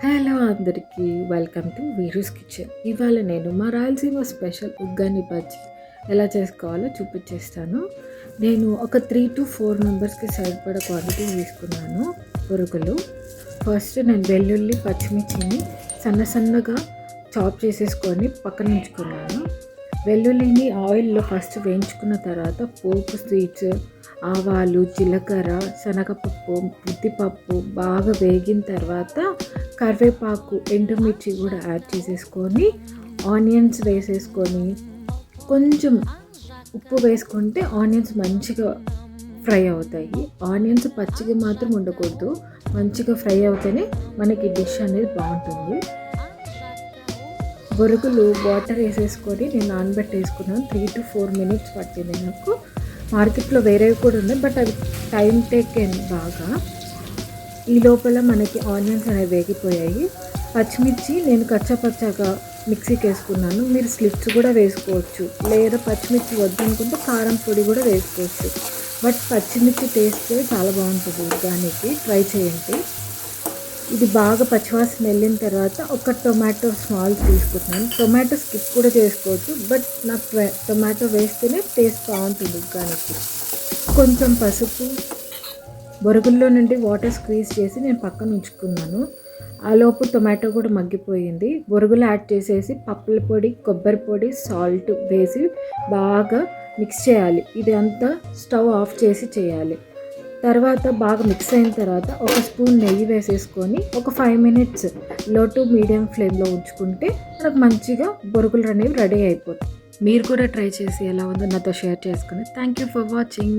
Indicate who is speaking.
Speaker 1: Hello అందరికీ welcome to వీరూస్ kitchen. ఇవాళ నేను మా రాయలసీమ స్పెషల్ ఉగ్గాని బజ్జీ ఎలా చేసుకోవాలో చూపించేస్తాను. నేను ఒక 3 to 4 మెంబర్స్కి సరిపడా క్వాంటిటీ తీసుకున్నాను పురుగులు. ఫస్ట్ నేను వెల్లుల్లి పచ్చిమిర్చిని సన్నగా చాప్ చేసేసుకొని పక్కన ఉంచుకున్నాను. వెల్లుల్లిని ఆయిల్లో ఫస్ట్ వేయించుకున్న తర్వాత పోపు స్వీట్స్, ఆవాలు, జీలకర్ర, శనగపప్పు, ఉద్దిపప్పు బాగా వేగిన తర్వాత కరివేపాకు, ఎండుమిర్చి కూడా యాడ్ చేసేసుకొని ఆనియన్స్ వేసేసుకొని కొంచెం ఉప్పు వేసుకుంటే ఆనియన్స్ మంచిగా ఫ్రై అవుతాయి. ఆనియన్స్ పచ్చిగా మాత్రం ఉండకూడదు, మంచిగా ఫ్రై అవుతేనే మనకి డిష్ అనేది బాగుంటుంది. బొరుగులు వాటర్ వేసేసుకొని నేను నానబెట్టేసుకున్నాను. 3 to 4 minutes పట్టింది నాకు. మార్కెట్లో వేరేవి కూడా ఉన్నాయి, బట్ అవి టైం టేకెన్ బాగా. ఈ లోపల మనకి ఆనియన్స్ అనేవి వేగిపోయాయి. పచ్చిమిర్చి నేను కచ్చాపచ్చాగా మిక్సీకి వేసుకున్నాను. మీరు స్లిప్స్ కూడా వేసుకోవచ్చు, లేదా పచ్చిమిర్చి వద్దనుకుంటే కారం పొడి కూడా వేసుకోవచ్చు. బట్ పచ్చిమిర్చి టేస్ట్ చాలా బాగుంటుంది ఉగ్గానికి, ట్రై చేయండి. ఇది బాగా పచ్చివాసన వెళ్ళిన తర్వాత ఒక టొమాటో స్మాల్ తీసుకుంటున్నాను. టొమాటో స్కిప్ కూడా చేసుకోవచ్చు, బట్ నాకు టొమాటో వేస్తేనే టేస్ట్ బాగుంటుంది ఉగ్గానికి. కొంచెం పసుపు, బొరుగుల్లో నుండి వాటర్ స్క్వీజ్ చేసి నేను పక్కన ఉంచుకున్నాను. ఆలోపు టొమాటో కూడా మగ్గిపోయింది. బొరుగులు యాడ్ చేసేసి పప్పుల పొడి, కొబ్బరి పొడి, సాల్ట్ వేసి బాగా మిక్స్ చేయాలి. ఇది అంతా స్టవ్ ఆఫ్ చేసి చేయాలి. తర్వాత బాగా మిక్స్ అయిన తర్వాత ఒక స్పూన్ నెయ్యి వేసేసుకొని ఒక 5 minutes లో టు మీడియం ఫ్లేమ్లో ఉంచుకుంటే మనకు మంచిగా బొరుగులు అనేవి రెడీ అయిపోతాయి. మీరు కూడా ట్రై చేసి ఎలా ఉందో నాతో షేర్ చేసుకుని. Thank you for watching.